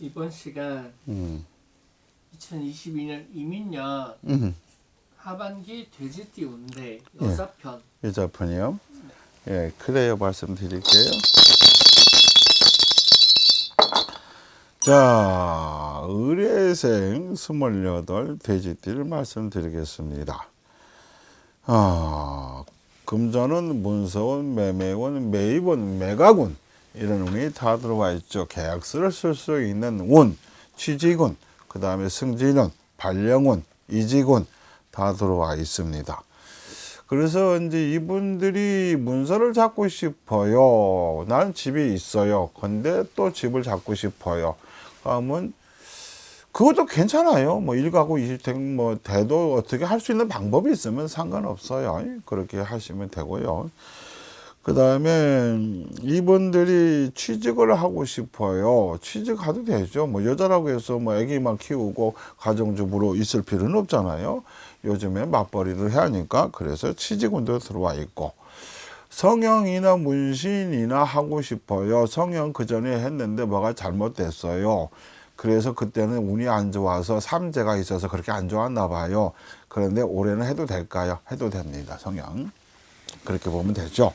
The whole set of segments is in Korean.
이번 시간 음. 2022년 이민년 하반기 돼지띠 운대 예. 여사편. 여자편이요? 예, 그래요. 말씀드릴게요. 자, 의뢰생 28 돼지띠를 말씀드리겠습니다. 금전은 문서운, 매매운, 매입운, 매각운 이런 운이 다 들어와 있죠. 계약서를 쓸 수 있는 운, 취직운, 그 다음에 승진운, 발령운, 이직운 다 들어와 있습니다. 그래서 이제 이분들이 문서를 잡고 싶어요. 난 집이 있어요. 근데 또 집을 잡고 싶어요. 그러면 그것도 괜찮아요. 뭐 1가구 2주택 뭐 돼도 어떻게 할 수 있는 방법이 있으면 상관없어요. 그렇게 하시면 되고요. 그 다음에 이분들이 취직을 하고 싶어요. 취직해도 되죠. 뭐 여자라고 해서 뭐 아기만 키우고 가정주부로 있을 필요는 없잖아요. 요즘에 맞벌이를 해야 하니까. 그래서 취직운도 들어와 있고, 성형이나 문신이나 하고 싶어요. 성형 그 전에 했는데 뭐가 잘못됐어요. 그래서 그때는 운이 안 좋아서 삼재가 있어서 그렇게 안 좋았나 봐요. 그런데 올해는 해도 될까요? 해도 됩니다. 성형. 그렇게 보면 되죠.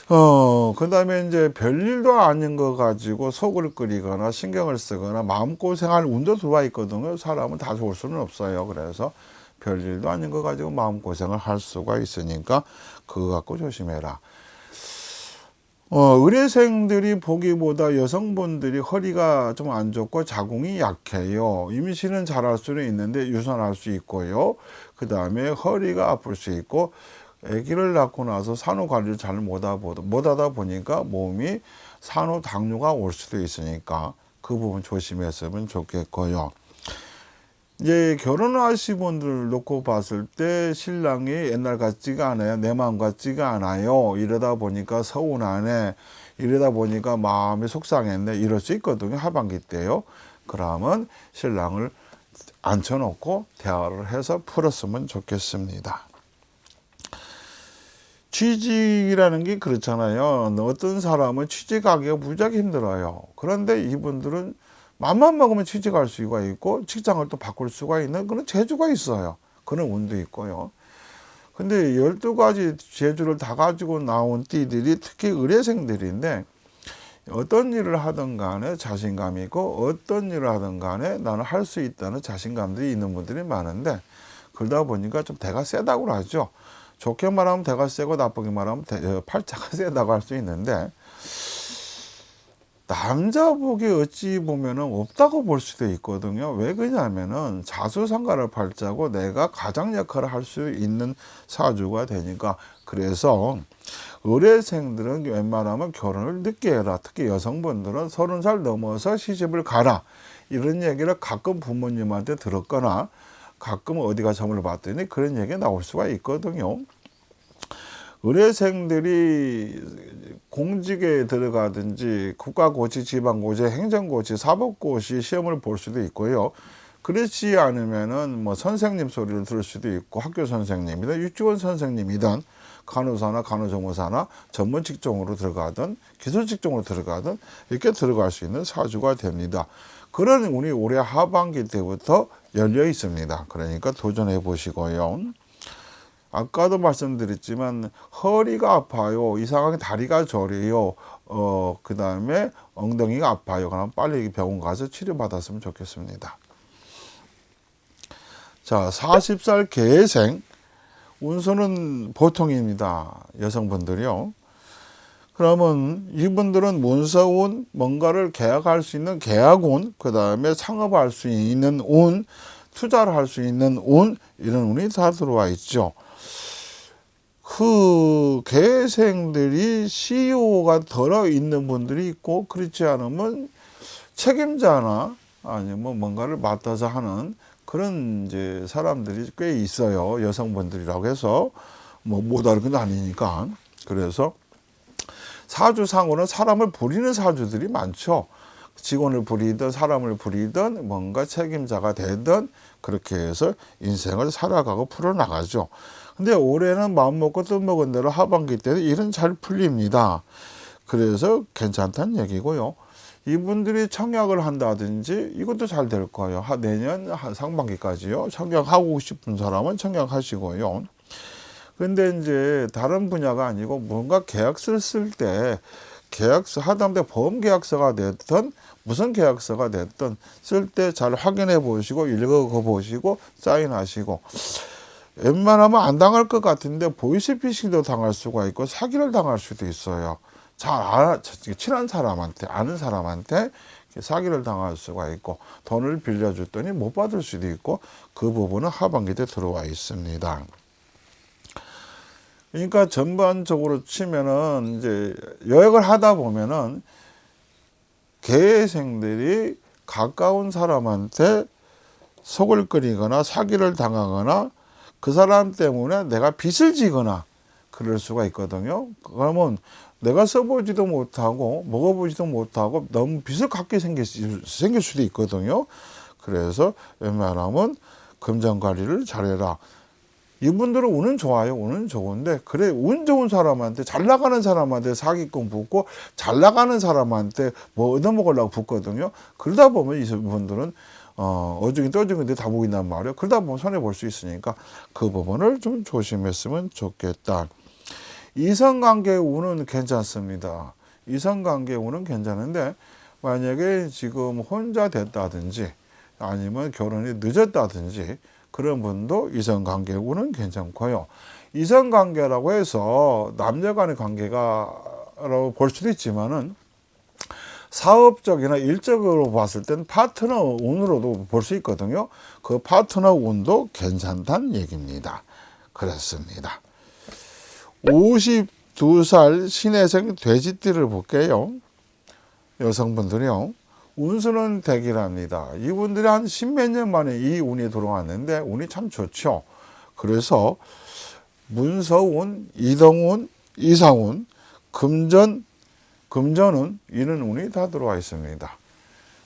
그 다음에 이제 별일도 아닌 거 가지고 속을 끓이거나 신경을 쓰거나 마음고생할 운도 들어와 있거든요. 사람은 다 좋을 수는 없어요. 그래서 별일도 아닌 거 가지고 마음고생을 할 수가 있으니까 그거 갖고 조심해라. 의뢰생들이 보기보다 여성분들이 허리가 좀 안 좋고 자궁이 약해요. 임신은 잘할 수는 있는데 유산할 수 있고요. 그 다음에 허리가 아플 수 있고, 아기를 낳고 나서 산후 관리를 잘 못하다 보니까 몸이 산후 당뇨가 올 수도 있으니까 그 부분 조심했으면 좋겠고요. 이제 결혼하신 분들 놓고 봤을 때 신랑이 옛날 같지가 않아요. 내 마음 같지가 않아요. 이러다 보니까 서운하네. 이러다 보니까 마음이 속상했네. 이럴 수 있거든요. 하반기 때요. 그러면 신랑을 앉혀놓고 대화를 해서 풀었으면 좋겠습니다. 취직이라는 게 그렇잖아요. 어떤 사람은 취직하기가 무지하게 힘들어요. 그런데 이분들은 맘만 먹으면 취직할 수가 있고 직장을 또 바꿀 수가 있는 그런 재주가 있어요. 그런 운도 있고요. 근데 12가지 재주를 다 가지고 나온 띠들이 특히 의뢰생들인데, 어떤 일을 하든 간에 자신감이 있고 어떤 일을 하든 간에 나는 할 수 있다는 자신감들이 있는 분들이 많은데, 그러다 보니까 좀 대가 세다고 하죠. 좋게 말하면 대가 세고 나쁘게 말하면 팔자가 세다고 할 수 있는데, 남자복이 어찌 보면은 없다고 볼 수도 있거든요. 왜 그러냐면은 자수성가를 팔자고 내가 가장 역할을 할 수 있는 사주가 되니까. 그래서 의뢰생들은 웬만하면 결혼을 늦게 해라. 특히 여성분들은 30살 넘어서 시집을 가라. 이런 얘기를 가끔 부모님한테 들었거나 가끔 어디가 점을 봤더니 그런 얘기가 나올 수가 있거든요. 의뢰생들이 공직에 들어가든지 국가고시, 지방고시, 행정고시, 사법고시 시험을 볼 수도 있고요. 그렇지 않으면은 뭐 선생님 소리를 들을 수도 있고, 학교 선생님이든 유치원 선생님이든 간호사나 간호조무사나 전문 직종으로 들어가든 기술 직종으로 들어가든 이렇게 들어갈 수 있는 사주가 됩니다. 그런 운이 올해 하반기 때부터 열려 있습니다. 그러니까 도전해 보시고요. 아까도 말씀드렸지만 허리가 아파요. 이상하게 다리가 저려요. 그 다음에 엉덩이가 아파요. 그럼 빨리 병원 가서 치료받았으면 좋겠습니다. 자, 40살 계생 운수는 보통입니다. 여성분들이요. 그러면 이분들은 문서운, 뭔가를 계약할 수 있는 계약운, 그 다음에 창업할 수 있는 운, 투자를 할 수 있는 운, 이런 운이 다 들어와 있죠. 그 계생들이 CEO가 들어 있는 분들이 있고, 그렇지 않으면 책임자나 아니면 뭔가를 맡아서 하는 그런 이제 사람들이 꽤 있어요. 여성분들이라고 해서 뭐 못하는 건 아니니까. 그래서 사주상으로는 사람을 부리는 사주들이 많죠. 직원을 부리든 사람을 부리든 뭔가 책임자가 되든 그렇게 해서 인생을 살아가고 풀어나가죠. 근데 올해는 마음먹고 뜻먹은 대로 하반기 때는 일은 잘 풀립니다. 그래서 괜찮다는 얘기고요. 이분들이 청약을 한다든지 이것도 잘 될 거예요. 내년 상반기까지요. 청약하고 싶은 사람은 청약하시고요. 근데 이제 다른 분야가 아니고 뭔가 계약서를 쓸 때 계약서 하다못해 보험 계약서가 됐든 무슨 계약서가 됐든 쓸 때 잘 확인해 보시고 읽어 보시고 사인하시고, 웬만하면 안 당할 것 같은데 보이스피싱도 당할 수가 있고 사기를 당할 수도 있어요. 친한 사람한테, 아는 사람한테 사기를 당할 수가 있고, 돈을 빌려줬더니 못 받을 수도 있고, 그 부분은 하반기 때 들어와 있습니다. 그러니까 전반적으로 치면은 이제 여행을 하다 보면은 계생들이 가까운 사람한테 속을 끓이거나 사기를 당하거나 그 사람 때문에 내가 빚을 지거나 그럴 수가 있거든요. 그러면 내가 써보지도 못하고 먹어보지도 못하고 너무 빚을 갖게 생길 수도 있거든요. 그래서 웬만하면 금전관리를 잘해라. 이분들은 운은 좋아요. 운은 좋은데, 그래, 운 좋은 사람한테, 잘 나가는 사람한테 사기꾼 붙고, 잘 나가는 사람한테 뭐 얻어먹으려고 붙거든요. 그러다 보면 이분들은, 어중이 떠중인데 다 보인단 말이에요. 그러다 보면 손해볼 수 있으니까 그 부분을 좀 조심했으면 좋겠다. 이성관계 운은 괜찮습니다. 이성관계 운은 괜찮은데, 만약에 지금 혼자 됐다든지, 아니면 결혼이 늦었다든지, 그런 분도 이성관계운은 괜찮고요. 이성관계라고 해서 남녀 간의 관계가라고 볼 수도 있지만은 사업적이나 일적으로 봤을 땐 파트너 운으로도 볼 수 있거든요. 그 파트너 운도 괜찮다는 얘기입니다. 그렇습니다. 52살 신혜생 돼지띠를 볼게요. 여성분들이요. 운수는 대기랍니다. 이분들이 한 십몇 년 만에 이 운이 들어왔는데 운이 참 좋죠. 그래서 문서운, 이동운, 이사운, 금전운 이런 운이 다 들어와 있습니다.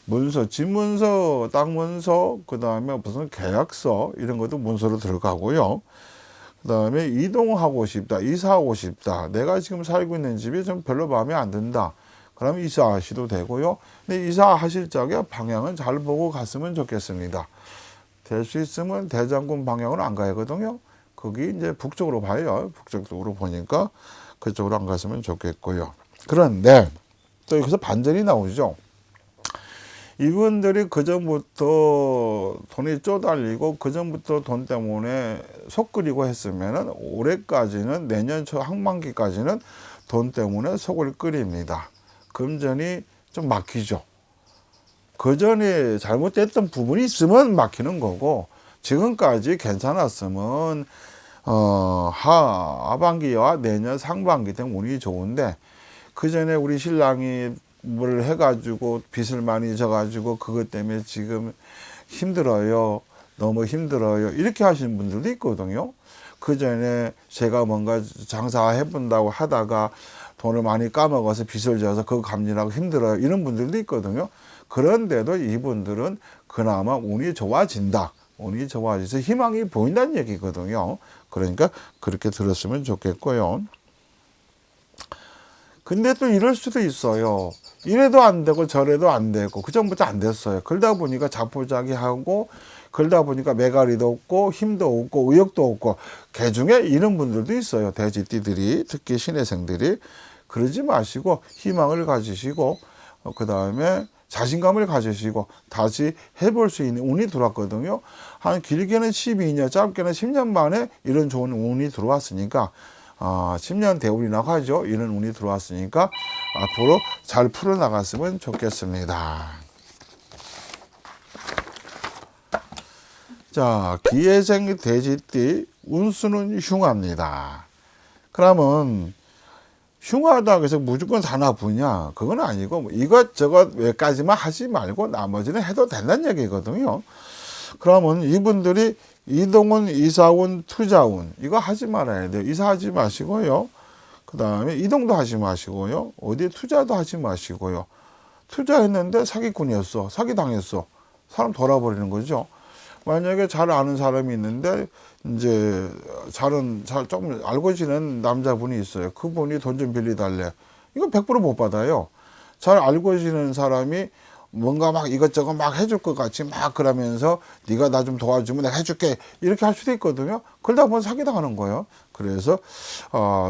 문서, 집문서, 땅문서, 그 다음에 무슨 계약서 이런 것도 문서로 들어가고요. 그 다음에 이동하고 싶다, 이사하고 싶다. 내가 지금 살고 있는 집이 좀 별로 마음에 안 든다. 그러면 이사하셔도 되고요. 근데 이사하실 적에 방향은 잘 보고 갔으면 좋겠습니다. 될 수 있으면 대장군 방향으로 안 가야거든요. 거기 이제 북쪽으로 봐요. 북쪽으로 보니까 그쪽으로 안 갔으면 좋겠고요. 그런데 또 여기서 반전이 나오죠. 이분들이 그전부터 돈이 쪼달리고 그전부터 돈 때문에 속 끓이고 했으면은 올해까지는, 내년 초 상반기까지는 돈 때문에 속을 끓입니다. 금전이 좀 막히죠. 그 전에 잘못됐던 부분이 있으면 막히는 거고, 지금까지 괜찮았으면 하반기와 내년 상반기 때 운이 좋은데, 그 전에 우리 신랑이 뭘 해가지고 빚을 많이 져가지고 그것 때문에 지금 힘들어요, 너무 힘들어요, 이렇게 하시는 분들도 있거든요. 그 전에 제가 뭔가 장사해본다고 하다가 돈을 많이 까먹어서 빚을 져서 그거 갚느라고 힘들어요, 이런 분들도 있거든요. 그런데도 이분들은 그나마 운이 좋아진다, 운이 좋아져서 희망이 보인다는 얘기거든요. 그러니까 그렇게 들었으면 좋겠고요. 근데 또 이럴 수도 있어요. 이래도 안 되고 저래도 안 되고 그전부터 안 됐어요. 그러다 보니까 자포자기하고, 그러다 보니까 매가리도 없고 힘도 없고 의욕도 없고, 개중에 이런 분들도 있어요. 돼지띠들이, 특히 신혜생들이. 그러지 마시고 희망을 가지시고, 그 다음에 자신감을 가지시고 다시 해볼 수 있는 운이 들어왔거든요. 한 길게는 12년, 짧게는 10년 만에 이런 좋은 운이 들어왔으니까, 10년 대운이라고 하죠. 이런 운이 들어왔으니까 앞으로 잘 풀어나갔으면 좋겠습니다. 자, 기해생 돼지띠 운수는 흉합니다. 그러면 흉하다 그래서 무조건 다 나쁘냐? 그건 아니고, 이것저것 몇 가지만 하지 말고 나머지는 해도 된다는 얘기거든요. 그러면 이분들이 이동운, 이사운, 투자운 이거 하지 말아야 돼요. 이사하지 마시고요. 그 다음에 이동도 하지 마시고요. 어디에 투자도 하지 마시고요. 투자했는데 사기꾼이었어, 사기당했어, 사람 돌아버리는 거죠. 만약에 잘 아는 사람이 있는데 이제 조금 알고 지낸 남자분이 있어요. 그분이 돈 좀 빌려달래. 이거 100% 못 받아요. 잘 알고 지는 사람이 뭔가 막 이것저것 막 해줄 것 같이 막 그러면서 네가 나 좀 도와주면 내가 해줄게 이렇게 할 수도 있거든요. 그러다 보면 사기당하는 거예요. 그래서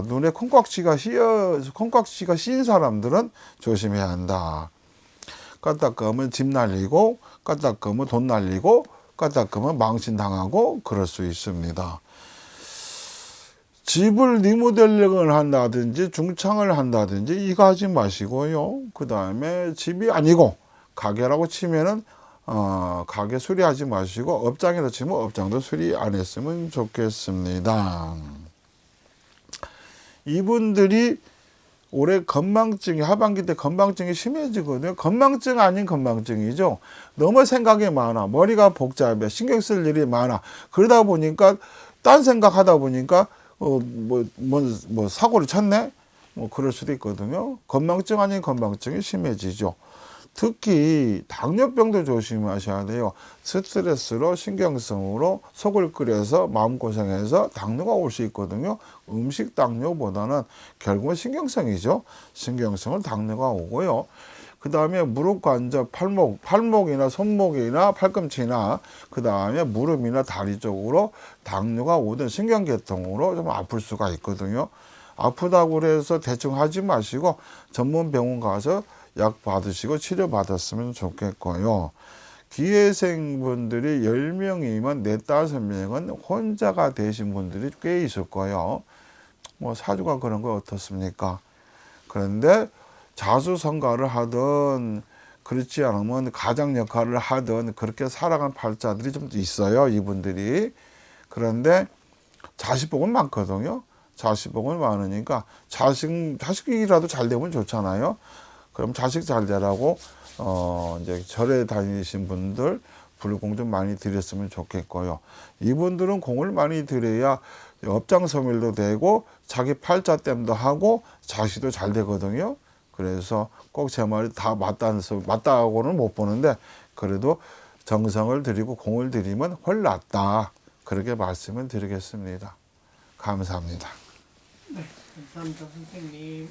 눈에 콩깍지가 씌인 사람들은 조심해야 한다. 까딱하면 집 날리고 까딱하면 돈 날리고 까딱하면 망신당하고 그럴 수 있습니다. 집을 리모델링을 한다든지 중창을 한다든지 이거 하지 마시고요. 그 다음에 집이 아니고 가게라고 치면은 가게 수리하지 마시고 업장에다 치면 업장도 수리 안 했으면 좋겠습니다. 이분들이 올해 건망증이 하반기 때 건망증이 심해지거든요. 건망증 아닌 건망증이죠. 너무 생각이 많아. 머리가 복잡해. 신경 쓸 일이 많아. 그러다 보니까 딴 생각하다 보니까 뭐 사고를 쳤네? 뭐 그럴 수도 있거든요. 건망증 아닌 건망증이 심해지죠. 특히 당뇨병도 조심하셔야 돼요. 스트레스로 신경성으로 속을 끓여서 마음고생해서 당뇨가 올 수 있거든요. 음식 당뇨보다는 결국은 신경성이죠. 신경성을 당뇨가 오고요. 그 다음에 무릎 관절, 팔목이나 손목이나 팔꿈치나 그 다음에 무릎이나 다리 쪽으로 당뇨가 오든 신경계통으로 좀 아플 수가 있거든요. 아프다고 해서 대충 하지 마시고 전문 병원 가서 약 받으시고 치료 받았으면 좋겠고요. 기회생분들이 10명이면 4, 5명은 혼자가 되신 분들이 꽤 있을 거예요. 뭐 사주가 그런 거 어떻습니까? 그런데 자수성가를 하든 그렇지 않으면 가장 역할을 하든 그렇게 살아간 팔자들이 좀 있어요. 이분들이. 그런데 자식복은 많거든요. 자식복은 많으니까 자식이라도 잘 되면 좋잖아요. 그럼 자식 잘 되라고 이제 절에 다니신 분들 불공 좀 많이 드렸으면 좋겠고요. 이분들은 공을 많이 들여야 업장 소멸도 되고 자기 팔자땜도 하고 자식도 잘 되거든요. 그래서 꼭 제 말이 다 맞다고는 못 보는데 그래도 정성을 들이고 공을 들이면 훨 낫다. 그렇게 말씀을 드리겠습니다. 감사합니다. 네, 감사합니다, 선생님.